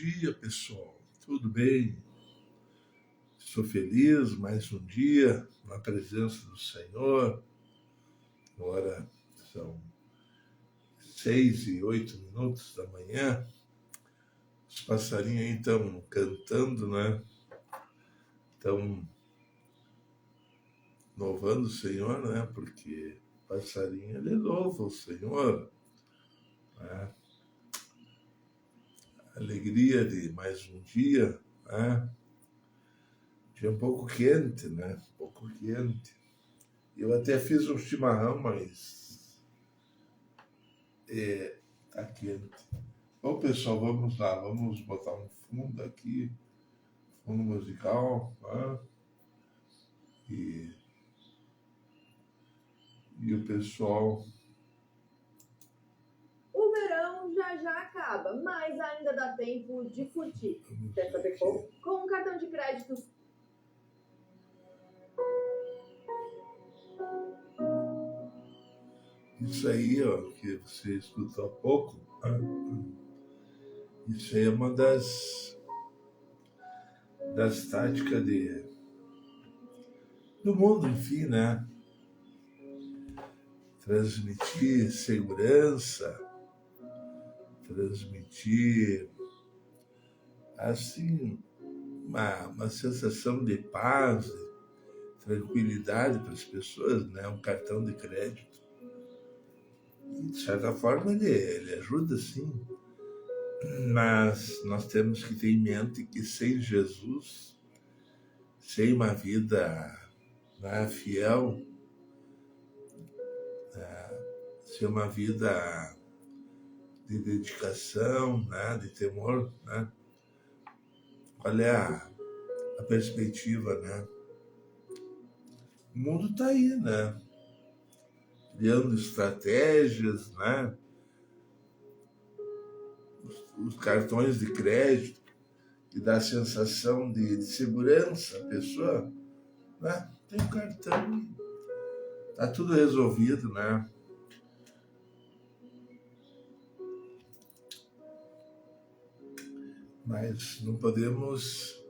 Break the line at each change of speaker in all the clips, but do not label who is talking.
dia, pessoal. Tudo bem? Estou feliz, mais um dia na presença do Senhor. Agora são 6:08 da manhã. Os passarinhos aí estão cantando, né? Estão louvando o Senhor, né? Porque passarinho, ele louva o Senhor, né? Alegria de mais um dia, né? Dia um pouco quente, né? Um pouco quente. Eu até fiz um chimarrão, mas tá quente. Bom, pessoal, vamos lá. Vamos botar um fundo aqui, fundo musical, né? E, e o pessoal...
O verão já acaba, mas ainda dá tempo de curtir. Quer saber como? Com um cartão de crédito.
Isso aí, ó, que você escutou há pouco, isso aí é uma das táticas do mundo, enfim, né? Transmitir segurança, transmitir, assim, uma sensação de paz, de tranquilidade para as pessoas, né? Um cartão de crédito. E, de certa forma, ele ajuda, sim. Mas nós temos que ter em mente que sem Jesus, sem uma vida, né, fiel, sem uma vida de dedicação, né, de temor, né? Qual é a perspectiva, né? O mundo está aí, né? Criando estratégias, né? Os cartões de crédito que dá a sensação de segurança à pessoa, né? Tem um cartão, tá tudo resolvido, né? Mas não podemos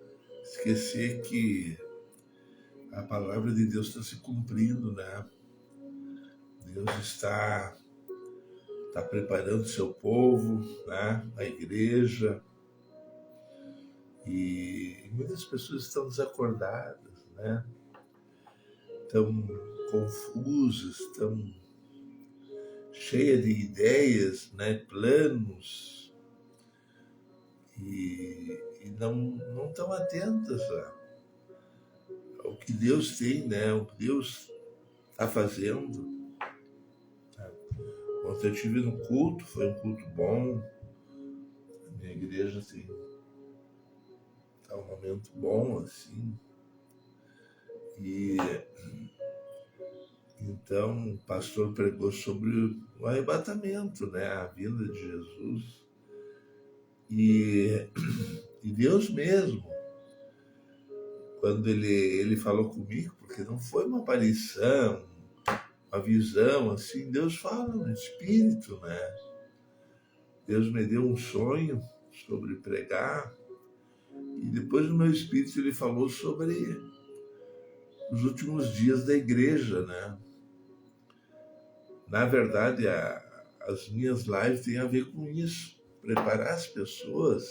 esquecer que a palavra de Deus está se cumprindo, né? Deus está preparando o seu povo, né? A igreja. E muitas pessoas estão desacordadas, né? Estão confusas, estão cheias de ideias, né? Planos, e não estão atentas ao que Deus tem, né? O que Deus está fazendo. Ontem eu estive no culto, foi um culto bom. A minha igreja assim, tá um momento bom, assim. E então o pastor pregou sobre o arrebatamento, né? A vinda de Jesus. E Deus mesmo, quando ele falou comigo, porque não foi uma aparição, uma visão, assim, Deus fala no Espírito, né? Deus me deu um sonho sobre pregar, e depois no meu Espírito ele falou sobre os últimos dias da igreja, né? Na verdade, as minhas lives têm a ver com isso, preparar as pessoas,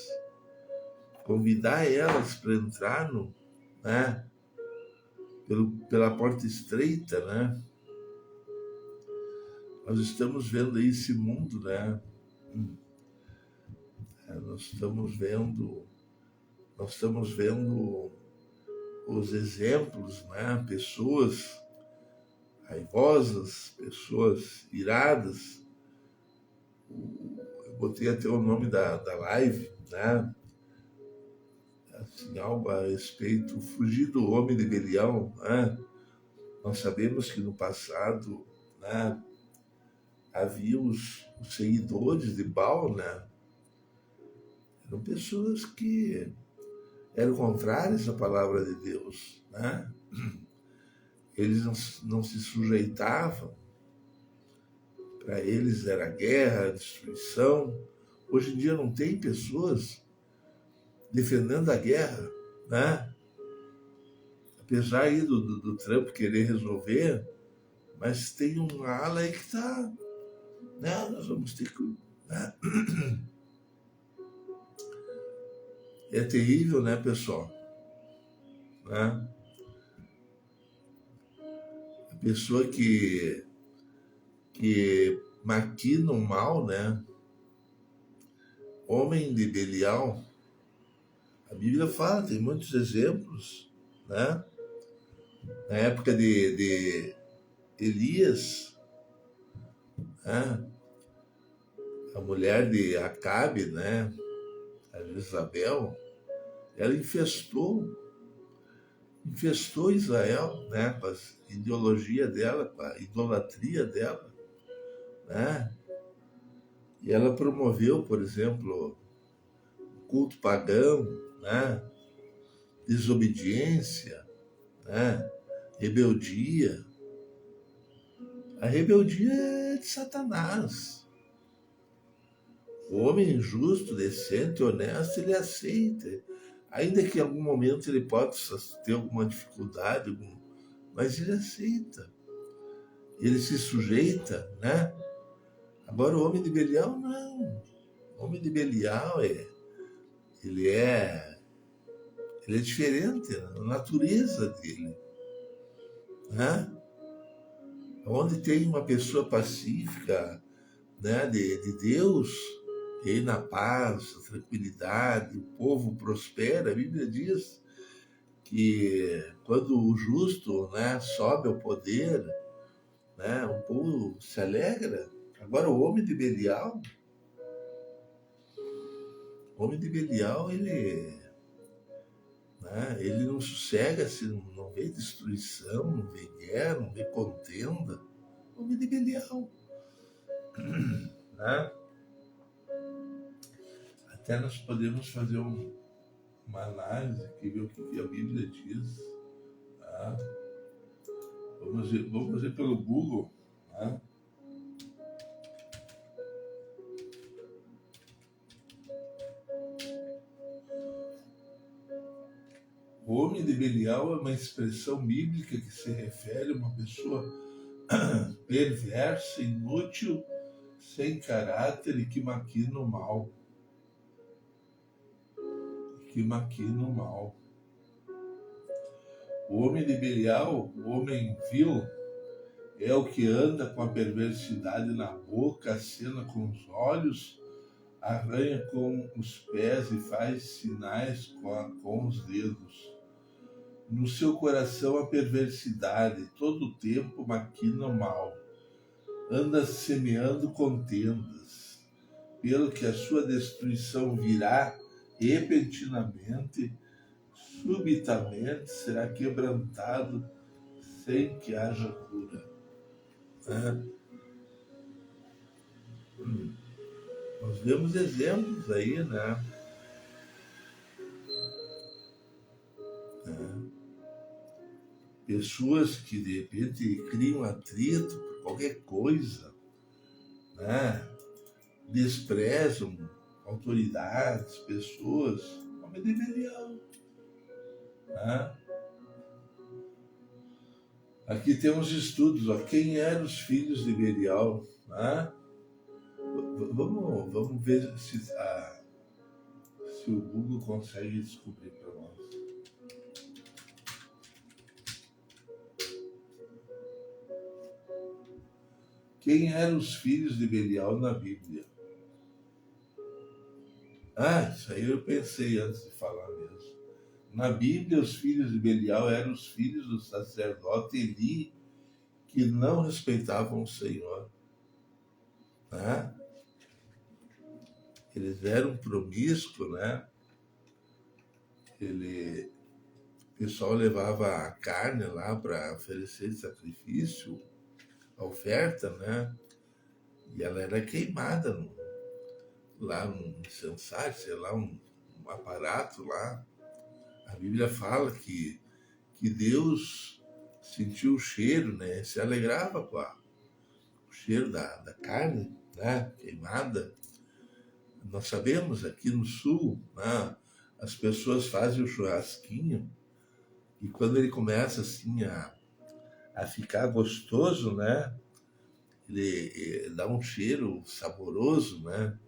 convidar elas para entrar né? Pela porta estreita, né? Nós estamos vendo aí esse mundo, né? Nós estamos vendo os exemplos, né? Pessoas raivosas, pessoas iradas. Eu botei até o nome da live, né? Assim, algo a respeito, fugir do homem de Belial, né? Nós sabemos que no passado, né, havia os seguidores de Baal, né? Eram pessoas que eram contrárias à palavra de Deus, né? Eles não se sujeitavam, para eles era guerra, destruição. Hoje em dia não tem pessoas defendendo a guerra, né? Apesar aí do Trump querer resolver, mas tem uma ala aí que está, né? Nós vamos ter que, né? É terrível, né, pessoal? Né? A pessoa que maquina o mal, né? Homem de Belial, a Bíblia fala, tem muitos exemplos, né? Na época de Elias, né? A mulher de Acabe, né? A Jezabel, ela infestou Israel, né? Com a ideologia dela, com a idolatria dela, né? E ela promoveu, por exemplo, culto pagão, né? Desobediência, né? Rebeldia. A rebeldia é de Satanás. O homem justo, decente, honesto, ele aceita. Ainda que em algum momento ele possa ter alguma dificuldade, mas ele aceita. Ele se sujeita, né? Agora o homem de Belial, não. O homem de Belial, ele é diferente, a natureza dele, né? Onde tem uma pessoa pacífica, né, de Deus, e aí na paz, a tranquilidade, o povo prospera. A Bíblia diz que quando o justo, né, sobe ao poder, né, o povo se alegra. Agora o homem de Belial, ele não sossega, se não vê destruição, não vê guerra, não vê contenda. O homem de Belial, né? Até nós podemos fazer uma análise aqui, ver o que a Bíblia diz. Tá? Vamos ver pelo Google. Tá? O homem de Belial é uma expressão bíblica que se refere a uma pessoa perversa, inútil, sem caráter e que maquina o mal. O homem de Belial, o homem vil, é o que anda com a perversidade na boca, acena com os olhos, arranha com os pés e faz sinais com os dedos. No seu coração a perversidade, todo o tempo maquina o mal. Anda semeando contendas, pelo que a sua destruição virá repentinamente, subitamente será quebrantado, sem que haja cura. Nós vemos exemplos aí, né? Pessoas que de repente criam atrito por qualquer coisa, né? Desprezam autoridades, pessoas, homem de Belial. Né? Aqui temos estudos, ó, quem eram os filhos de Belial. Né? Vamos ver se o Google consegue descobrir para nós. Quem eram os filhos de Belial na Bíblia? Isso aí eu pensei antes de falar mesmo. Na Bíblia, os filhos de Belial eram os filhos do sacerdote Eli, que não respeitavam o Senhor. Né? Eles eram promíscuos, né? O pessoal levava a carne lá para oferecer de sacrifício, a oferta, né? E ela era queimada lá num incensário, sei lá, um aparato lá. A Bíblia fala que Deus sentiu o cheiro, né? Se alegrava com o cheiro da carne, né? Queimada. Nós sabemos aqui no sul, né? as pessoas fazem o churrasquinho e quando ele começa assim a ficar gostoso, né? Ele dá um cheiro saboroso, né?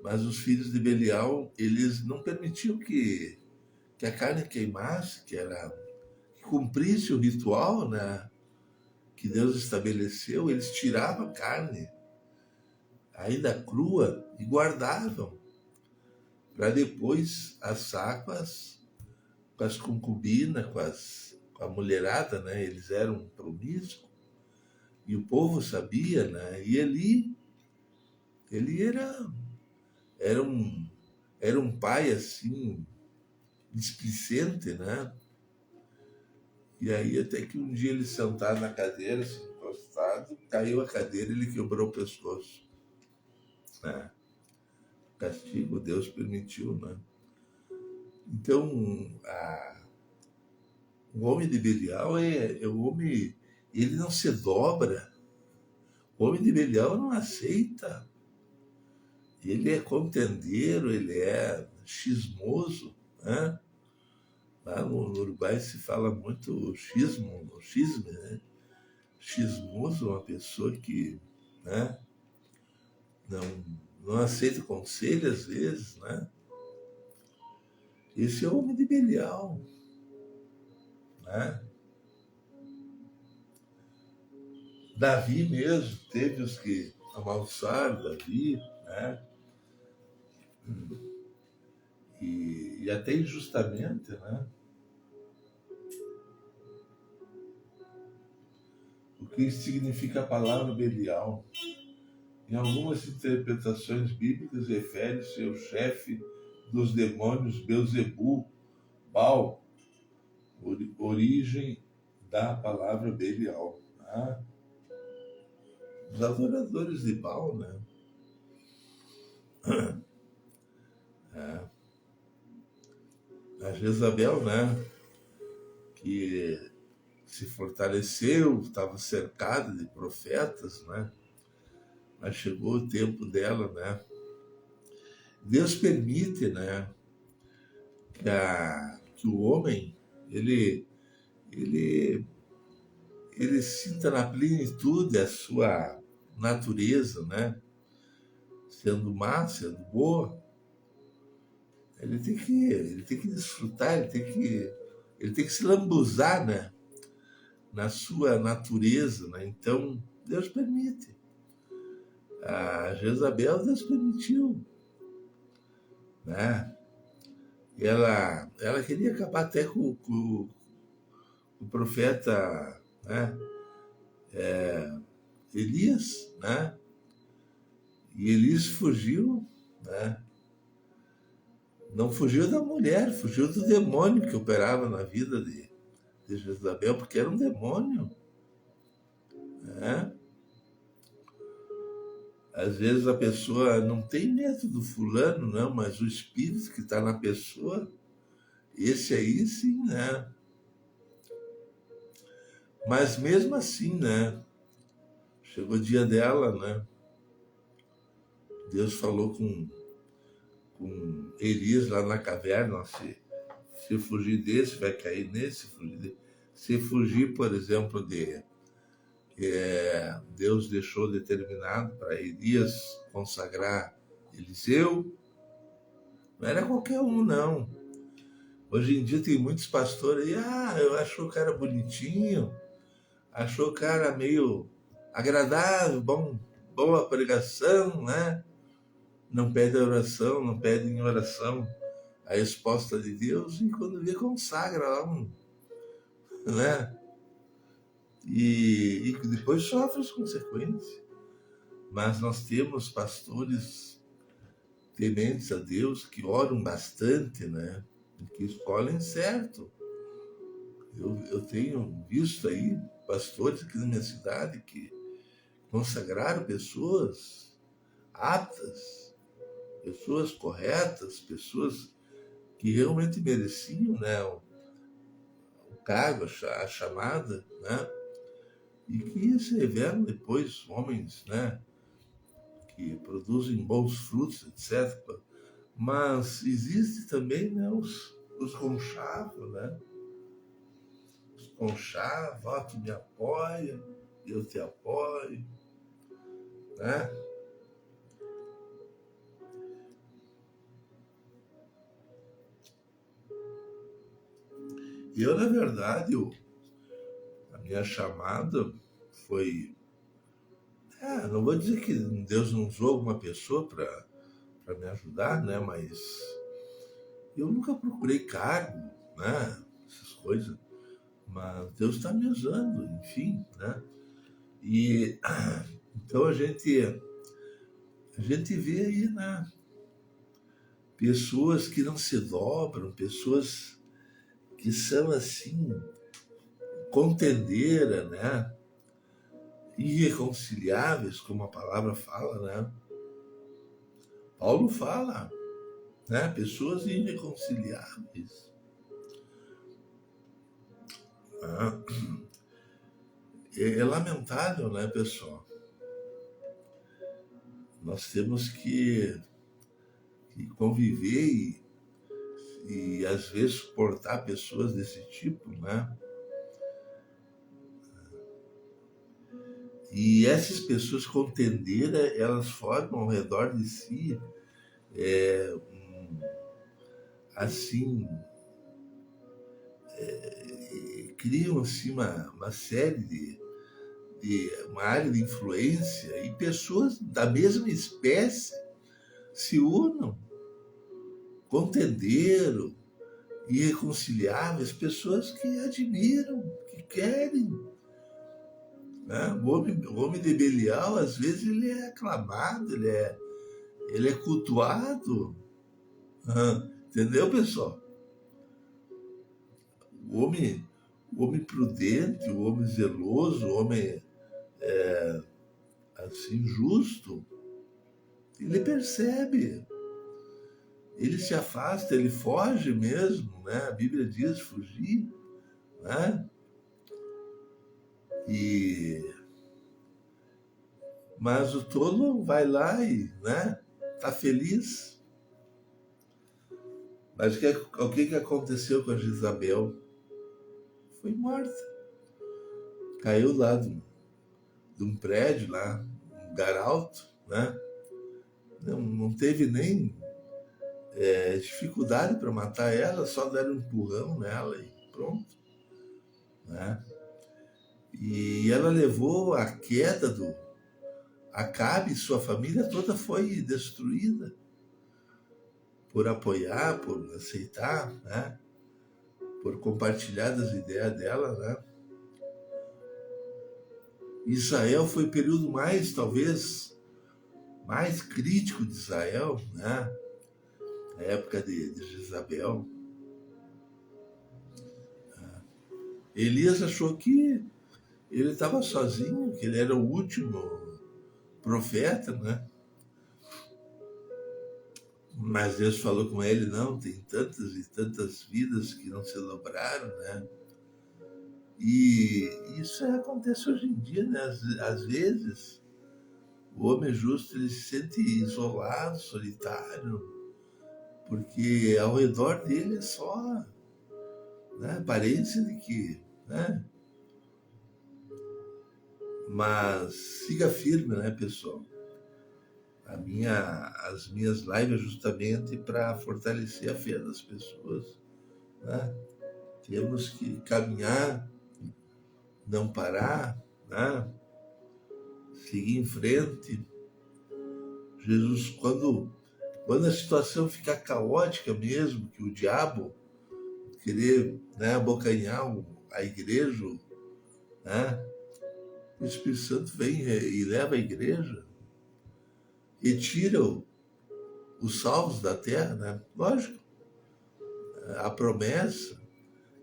Mas os filhos de Belial, eles não permitiam que a carne queimasse, que cumprisse o ritual, né? Que Deus estabeleceu. Eles tiravam a carne, ainda crua, e guardavam para depois assar com as concubinas, com a mulherada, né? Eles eram promíscuos e o povo sabia, né? E ele era um, era um pai assim, displicente, né? E aí até que um dia ele sentado na cadeira, assim, encostado, caiu a cadeira e ele quebrou o pescoço. Né? Castigo, Deus permitiu, né? Então, o homem de Belial é o homem, ele não se dobra. O homem de Belial não aceita. Ele é contendeiro, ele é chismoso, né? Lá no Uruguai se fala muito xisme, né? Chismoso é uma pessoa que, né, não, não aceita conselho às vezes, né? Esse é o homem de Belial, né? Davi mesmo, teve os que amaldiçoaram Davi, né? E até injustamente, né? O que significa a palavra Belial? Em algumas interpretações bíblicas refere-se ao chefe dos demônios Belzebu, Baal, origem da palavra Belial. Tá? Os adoradores de Baal, né? É. A Jezabel, né? Que se fortaleceu, estava cercada de profetas, né? Mas chegou o tempo dela, né? Deus permite, né? Que o homem, ele, ele sinta na plenitude a sua natureza, né? Sendo má, sendo boa, ele tem que desfrutar, ele tem que se lambuzar, né? Na sua natureza, né? Então, Deus permite. A Jezabel, Deus permitiu, né? E ela queria acabar até com o profeta, né? Elias, né? E Elias fugiu, né? Não fugiu da mulher, fugiu do demônio que operava na vida de Jezabel, porque era um demônio, né? Às vezes a pessoa não tem medo do fulano, não, mas o espírito que está na pessoa, esse aí sim, né? Mas mesmo assim, né? Chegou o dia dela, né? Deus falou com Elias lá na caverna, se fugir desse, vai cair nesse, se fugir, por exemplo, Deus deixou determinado para Elias consagrar Eliseu, não era qualquer um, não. Hoje em dia tem muitos pastores aí, eu acho o cara bonitinho, achou o cara meio agradável, boa pregação, né? Não pede oração, não pede em oração a resposta de Deus e quando vê consagra lá, né? E depois sofre as consequências. Mas nós temos pastores tementes a Deus que oram bastante, né? E que escolhem certo. Eu tenho visto aí pastores aqui na minha cidade que consagraram pessoas aptas, pessoas corretas, pessoas que realmente mereciam, né, o cargo, a chamada, né, e que se revelam depois homens, né, que produzem bons frutos, etc. Mas existe também, né, os conchavos, né? Os conchavos, ó, tu me apoia, eu te apoio, né? Eu, na verdade, a minha chamada foi... não vou dizer que Deus não usou alguma pessoa para me ajudar, né? Mas eu nunca procurei cargo, né? Essas coisas. Mas Deus está me usando, enfim, né? E então a gente vê aí, né? Pessoas que não se dobram, pessoas que são assim, contendeiras, né? Irreconciliáveis, como a palavra fala, né? Paulo fala, né? Pessoas irreconciliáveis. Né? É lamentável, né, pessoal? Nós temos que conviver e às vezes suportar pessoas desse tipo, né? E essas pessoas contendeiras, elas formam ao redor de si, assim, criam assim uma série de uma área de influência e pessoas da mesma espécie se unam, contenderam, irreconciliáveis, pessoas que admiram, que querem. Né? O homem de Belial, às vezes, ele é aclamado, ele é cultuado. Entendeu, pessoal? O homem, o homem prudente, o homem zeloso, o homem assim justo, ele percebe, ele se afasta, ele foge mesmo, né? A Bíblia diz fugir, né? Mas o tolo vai lá e, né? Tá feliz. Mas o que aconteceu com a Jezabel? Foi morta. Caiu lá de um prédio lá, um lugar alto, né? Não teve nem dificuldade para matar ela, só deram um empurrão nela e pronto, né? E ela levou a queda do Acabe, e sua família toda foi destruída por apoiar, por aceitar, né? Por compartilhar das ideias dela, né? Israel foi o período mais, talvez, mais crítico de Israel, né? A época de Jezabel. Elias achou que ele estava sozinho, que ele era o último profeta, né? Mas Deus falou com ele, não, tem tantas e tantas vidas que não se dobraram, né? E isso acontece hoje em dia, né? Às vezes, o homem justo ele se sente isolado, solitário, porque ao redor dele é só, né, aparência de que, né? Mas siga firme, né, pessoal? As minhas lives é justamente para fortalecer a fé das pessoas, né? Temos que caminhar, não parar, né? Seguir em frente. Jesus, quando a situação ficar caótica mesmo, que o diabo querer, né, abocanhar a igreja, né? O Espírito Santo vem e leva a igreja e tira os salvos da terra, né? Lógico, a promessa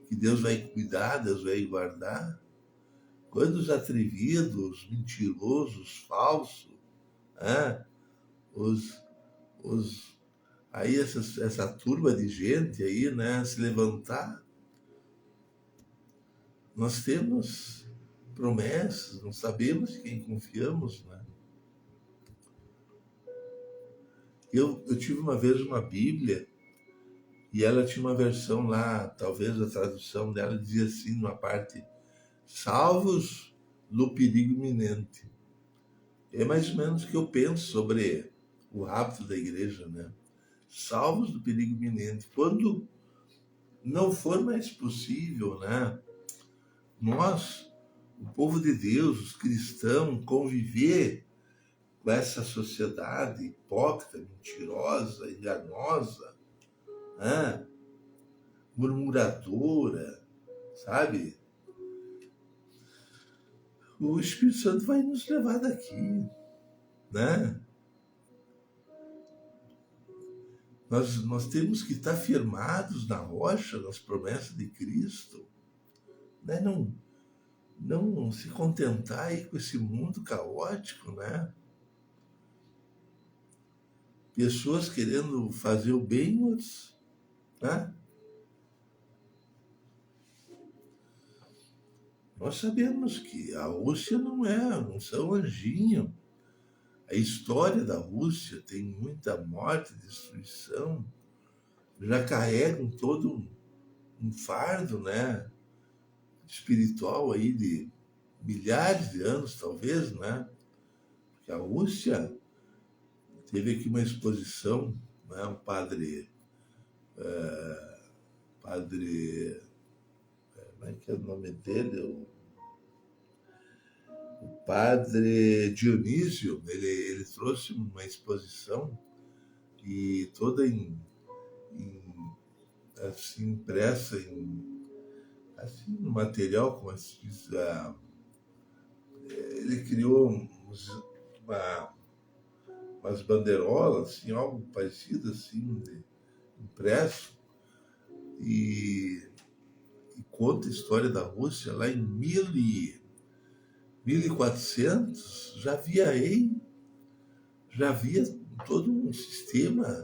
que Deus vai cuidar, Deus vai guardar. Quando os atrevidos, os mentirosos, falsos, né? os aí essa turma de gente aí, né, se levantar, nós temos promessas, não sabemos em quem confiamos, né? Eu tive uma vez uma Bíblia e ela tinha uma versão lá, talvez a tradução dela dizia assim, numa parte, salvos do perigo iminente. É mais ou menos o que eu penso sobre o hábito da igreja, né? Salvos do perigo iminente. Quando não for mais possível, né? Nós, o povo de Deus, os cristãos, conviver com essa sociedade hipócrita, mentirosa, enganosa, né? Murmuradora, sabe? O Espírito Santo vai nos levar daqui, né? Nós temos que estar firmados na rocha, nas promessas de Cristo, né? Não se contentar aí com esse mundo caótico, né? Pessoas querendo fazer o bem, outros, né? Nós sabemos que a Rússia não são anjinho. A história da Rússia tem muita morte, destruição, já carregam todo um fardo, né, espiritual aí de milhares de anos, talvez, né? Porque a Rússia teve aqui uma exposição, né, o padre, como é que é o nome dele? O padre Dionísio, ele trouxe uma exposição e toda assim, impressa em assim, no material, como se diz, ele criou uma, umas bandeirolas, assim, algo parecido assim, impresso, e, e conta a história da Rússia lá em 1400, já havia todo um sistema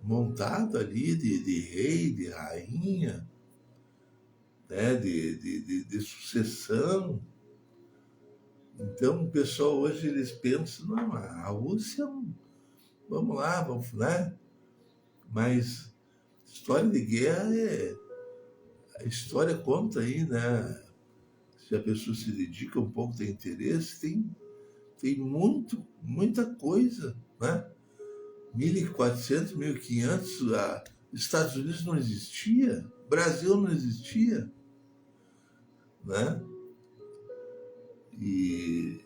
montado ali de rei, de rainha, né, de sucessão. Então, o pessoal hoje, eles pensam, não, a Rússia, vamos lá, vamos, né? Mas história de guerra a história conta aí, né? Se a pessoa se dedica um pouco, tem interesse, tem muita coisa, né? 1400, 1500, Estados Unidos não existia, Brasil não existia, né? E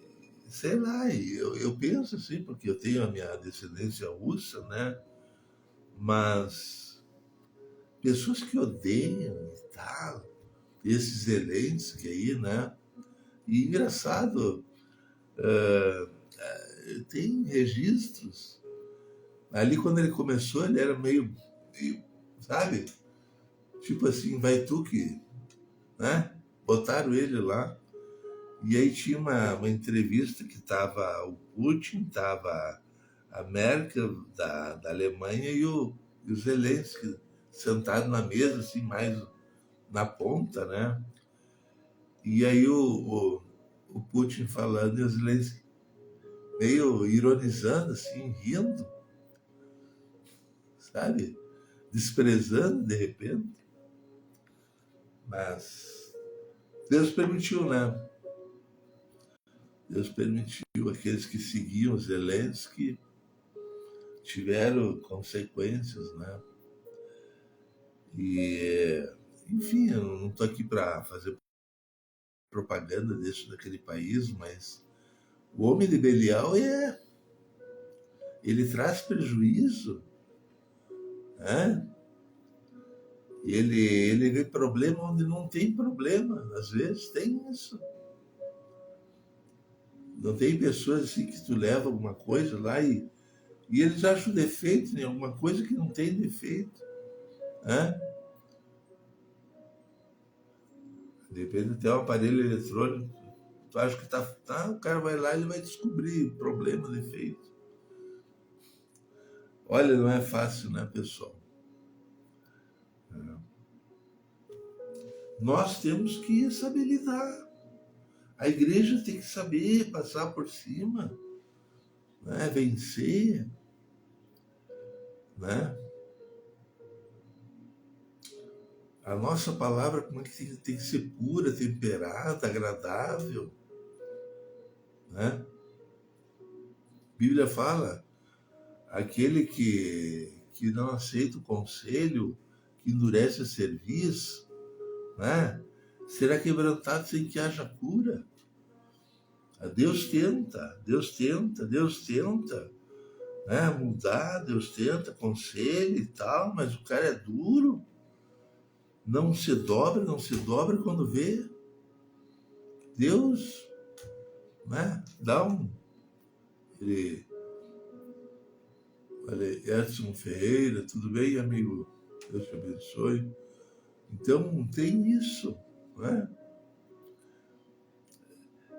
sei lá, eu penso assim, porque eu tenho a minha descendência russa, né? Mas pessoas que odeiam e tal, esses Zelensky aí, né? E engraçado, tem registros. Ali quando ele começou, ele era meio, sabe? Tipo assim, vai tu que, né? Botaram ele lá. E aí tinha uma entrevista que estava o Putin, estava a Merkel da Alemanha e o Zelensky sentado na mesa, assim, mais na ponta, né? E aí o Putin falando e o Zelensky meio ironizando, assim, rindo, sabe? Desprezando de repente. Mas Deus permitiu, né? Deus permitiu aqueles que seguiam Zelensky tiveram consequências, né? E, enfim, eu não estou aqui para fazer propaganda desse daquele país, mas o homem de Belial ele traz prejuízo, né? Ele vê problema onde não tem problema, às vezes tem isso. Não tem pessoas assim que tu leva alguma coisa lá e eles acham defeito em alguma coisa que não tem defeito, né? De repente tem um aparelho eletrônico, tu acha que tá, o cara vai lá e ele vai descobrir problema, defeito. Olha, não é fácil, né, pessoal? Nós temos que saber lidar. A igreja tem que saber passar por cima, né, vencer. né? A nossa palavra como é que tem que ser pura, temperada, agradável, né? A Bíblia fala, aquele que não aceita o conselho, que endurece a cerviz, né? Será quebrantado sem que haja cura. Deus tenta, né? Mudar, Deus tenta, conselho e tal, mas o cara é duro, não se dobra quando vê. Deus, né? Ele, olha, Edson Ferreira, tudo bem, amigo? Deus te abençoe. Então, tem isso, né?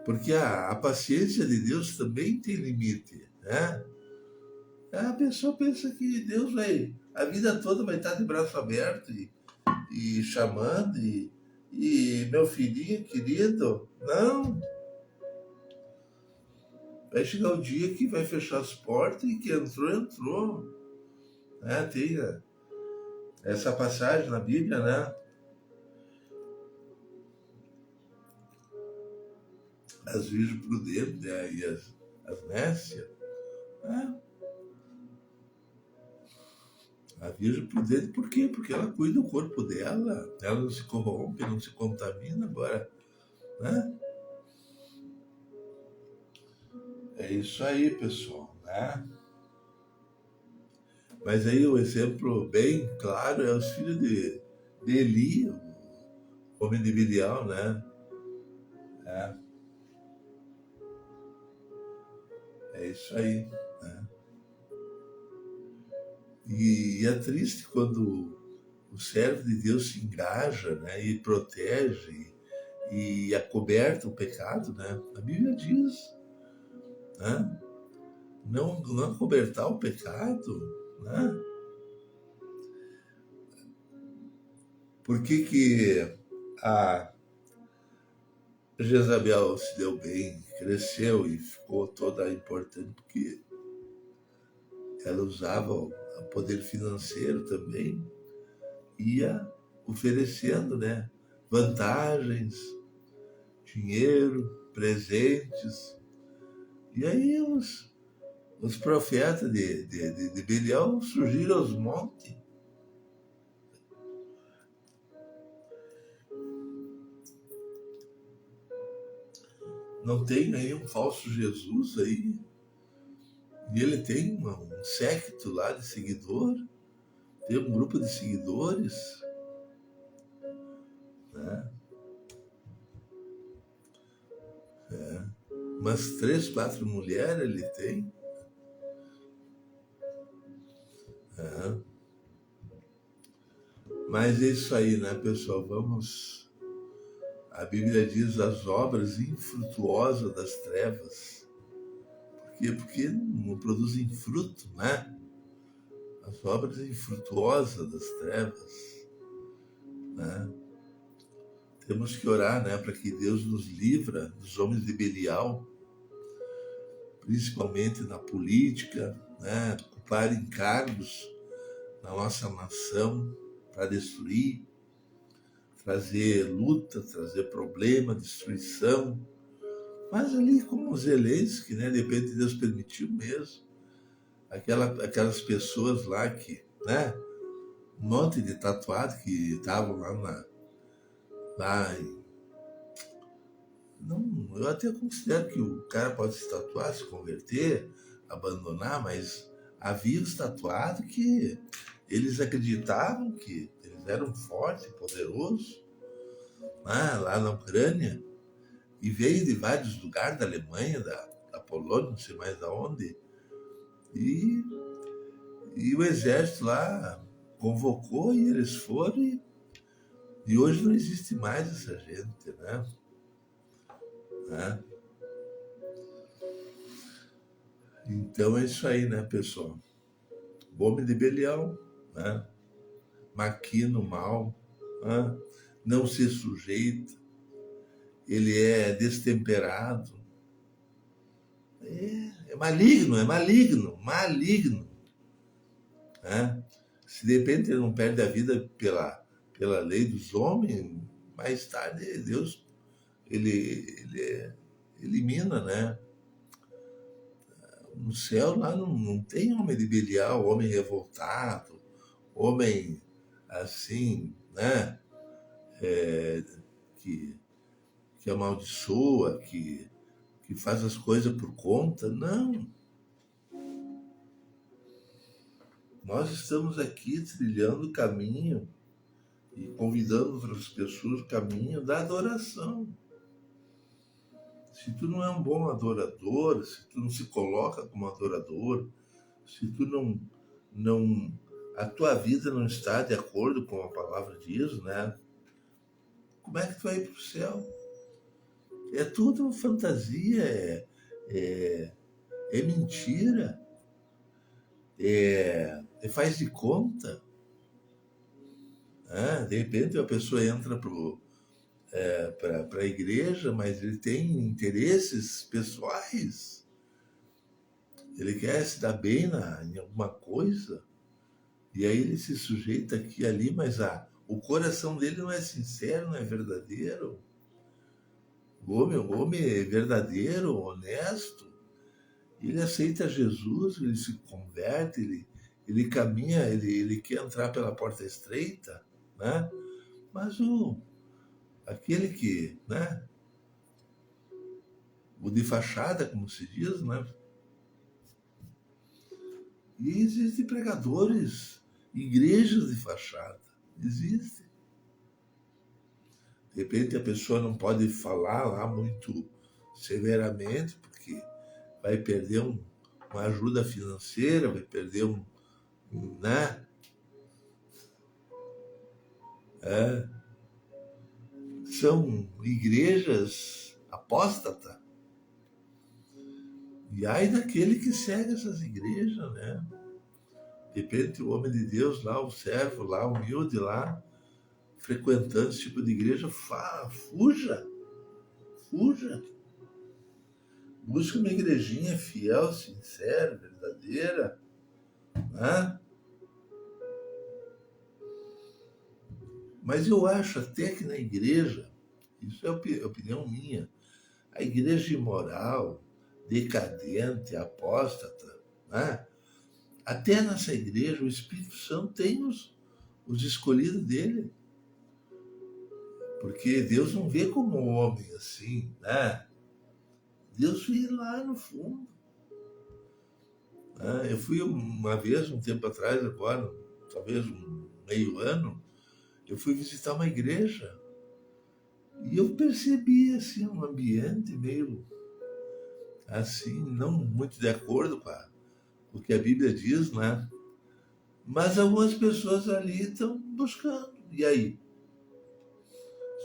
Porque a paciência de Deus também tem limite, né? A pessoa pensa que Deus a vida toda vai estar de braço aberto e chamando, e meu filhinho querido, não. Vai chegar o dia que vai fechar as portas e que entrou. Né? Tem essa passagem na Bíblia, né? As virgens prudentes, né? E as nécias. Né? A virgem prudente, por quê? Porque ela cuida do corpo dela, ela não se corrompe, não se contamina. Agora, né? É isso aí, pessoal, né? Mas aí o exemplo bem claro é os filhos de Eli, o homem de Bilial, né? É isso aí, né? E é triste quando o servo de Deus se engaja, né? E protege e acoberta o pecado, né? A Bíblia diz, né? Não acobertar o pecado, né? Por que a Jezabel se deu bem, cresceu e ficou toda importante? Porque ela usava o poder financeiro também, ia oferecendo, né? Vantagens, dinheiro, presentes. E aí os profetas de Belial surgiram aos montes. Não tem aí um falso Jesus aí? E ele tem um séquito lá de seguidor, tem um grupo de seguidores, né? Umas 3, 4 mulheres ele tem. É. Mas é isso aí, né, pessoal? Vamos. A Bíblia diz as obras infrutuosas das trevas. Por quê? Porque não produzem fruto, né? As obras infrutuosas das trevas, né? Temos que orar, né, para que Deus nos livra dos homens de Belial, principalmente na política, né? Ocuparem cargos na nossa nação para destruir, trazer luta, trazer problema, destruição. Mas ali como os Zelensky, né? De repente Deus permitiu mesmo. Aquelas pessoas lá que, né? Um monte de tatuados que estavam lá em... Não, eu até considero que o cara pode se tatuar, se converter, abandonar, mas havia os tatuados que eles acreditavam que eles eram fortes, poderosos, né? Lá na Ucrânia, e veio de vários lugares da Alemanha, da Polônia, não sei mais aonde, e o exército lá convocou e eles foram, e hoje não existe mais essa gente, né? Então é isso aí, né, pessoal? O homem de Belial, né? Maquina o mal, né? Não se sujeita, ele é destemperado, é maligno, maligno. né? Se de repente ele não perde a vida pela lei dos homens, mais tarde Deus ele elimina, né? No céu lá não tem homem de Belial, homem revoltado, homem assim, né? É, que, que amaldiçoa, que faz as coisas por conta. Não. Nós estamos aqui trilhando o caminho e convidando outras pessoas o caminho da adoração. Se tu não é um bom adorador, se tu não se coloca como adorador, se tu não a tua vida não está de acordo com a palavra diz, né? Como é que tu vai para o céu? É tudo fantasia, é, é mentira, faz de conta. Né? De repente a pessoa entra para a igreja, mas ele tem interesses pessoais. Ele quer se dar bem em alguma coisa. E aí ele se sujeita aqui e ali, mas o coração dele não é sincero, não é verdadeiro. O homem é verdadeiro, honesto. Ele aceita Jesus, ele se converte, ele caminha, ele quer entrar pela porta estreita, né? Mas aquele que, né? O de fachada, como se diz, né? E existem pregadores, igrejas de fachada. Existe. De repente a pessoa não pode falar lá muito severamente, porque vai perder uma ajuda financeira, vai perder né? São igrejas apóstatas. E ai daquele que segue essas igrejas, né? De repente o homem de Deus lá, o servo lá, humilde lá, frequentando esse tipo de igreja, fuja, fuja. Busque uma igrejinha fiel, sincera, verdadeira, né? Mas eu acho até que na igreja, isso é opinião minha, a igreja imoral, decadente, apóstata, né? Até nessa igreja o Espírito Santo tem os escolhidos dele. Porque Deus não vê como homem assim, né? Deus vê lá no fundo. Eu fui uma vez, um tempo atrás, agora, talvez um meio ano, eu fui visitar uma igreja e eu percebi assim um ambiente meio assim, não muito de acordo com o que a Bíblia diz, né? Mas algumas pessoas ali estão buscando. E aí?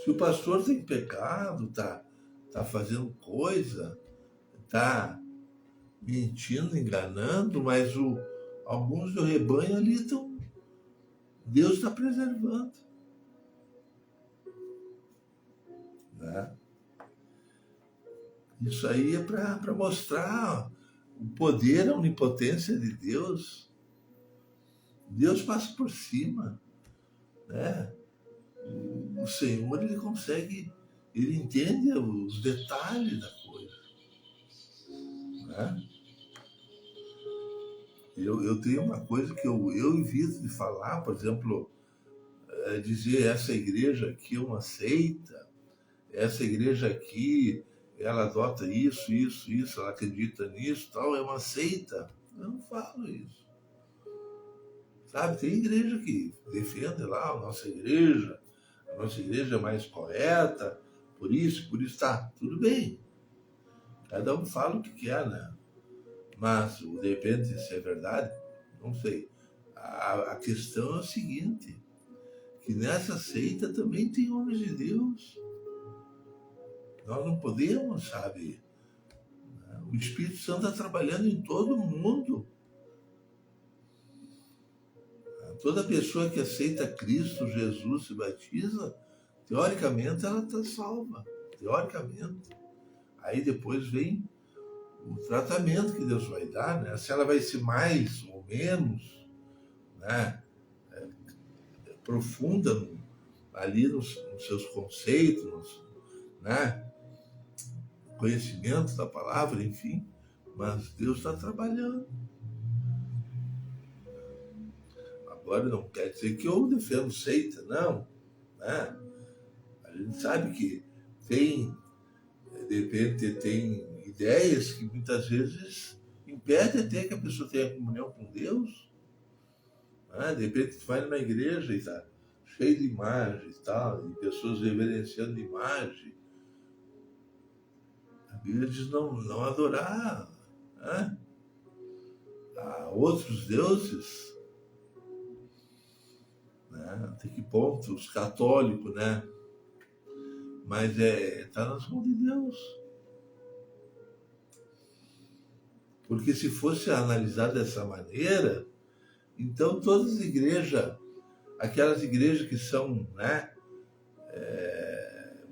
Se o pastor tem pecado, tá fazendo coisa, tá mentindo, enganando, mas alguns do rebanho ali estão. Deus está preservando. Né? Isso aí é para mostrar o poder, a onipotência de Deus. Deus passa por cima. Né? O Senhor, ele consegue, ele entende os detalhes da coisa. Né? Eu tenho uma coisa que eu evito de falar, por exemplo, dizer essa igreja aqui é uma seita, essa igreja aqui, ela adota isso, ela acredita nisso, tal, é uma seita. Eu não falo isso. Sabe, tem igreja que defende lá a nossa igreja é mais correta, por isso, tá, tudo bem. Cada um fala o que quer, né? Mas, de repente, se é verdade, não sei. A questão é o seguinte, que nessa seita também tem homens de Deus. Nós não podemos, sabe? O Espírito Santo está trabalhando em todo mundo. Toda pessoa que aceita Cristo, Jesus, se batiza, teoricamente ela está salva. Teoricamente. Aí depois vem o tratamento que Deus vai dar, né? Se ela vai ser mais ou menos, né, profunda ali nos seus conceitos, né, conhecimento da palavra, enfim, mas Deus está trabalhando. Agora não quer dizer que eu defendo seita, não, né? A gente sabe que de repente, tem ideias que muitas vezes impedem até que a pessoa tenha comunhão com Deus. Né? De repente, tu vai numa igreja e está cheio de imagens e tal, e pessoas reverenciando imagem. A Bíblia diz não adorar, né, a outros deuses. Né? Até que ponto os católicos, né? Mas está nas mãos de Deus. Porque se fosse analisar dessa maneira, então todas as igrejas, aquelas igrejas que são, né,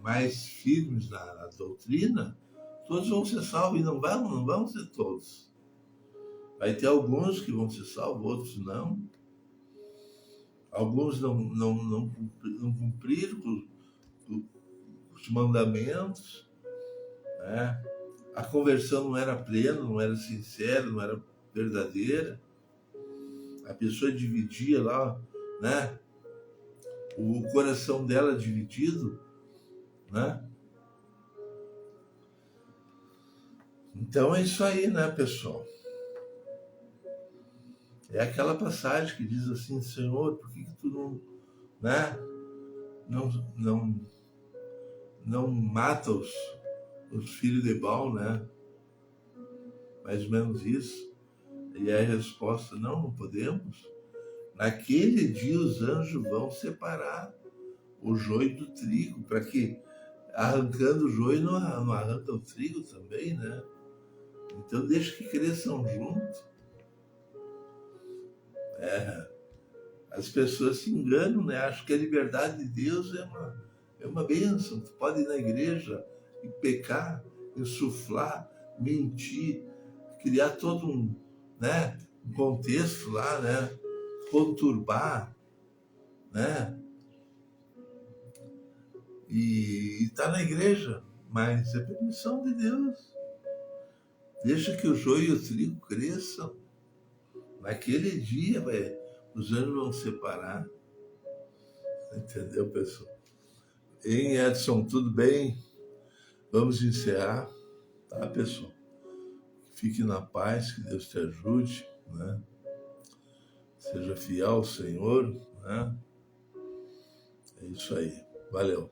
mais firmes na doutrina, todos vão ser salvos e não vão ser todos. Vai ter alguns que vão ser salvos, outros não. Alguns não cumpriram com os mandamentos, né? A conversão não era plena, não era sincera, não era verdadeira. A pessoa dividia lá, né? O coração dela dividido, né? Então é isso aí, né, pessoal? É aquela passagem que diz assim: Senhor, por que tu não, né? Não mata os filhos de Baal, né? Mais ou menos isso. E a resposta: não podemos. Naquele dia os anjos vão separar o joio do trigo, para que arrancando o joio não arranca o trigo também, né? Então deixa que cresçam juntos. As pessoas se enganam, né? Acham que a liberdade de Deus é uma bênção. Tu pode ir na igreja e pecar, insuflar, mentir, criar todo um, né, um contexto lá, né? Conturbar, né? E está na igreja, mas é permissão de Deus. Deixa que o joio e o trigo cresçam. Naquele dia, os anjos vão separar. Entendeu, pessoal? Hein, Edson, tudo bem? Vamos encerrar, tá, pessoal? Fique na paz, que Deus te ajude, né? Seja fiel ao Senhor, né? É isso aí. Valeu.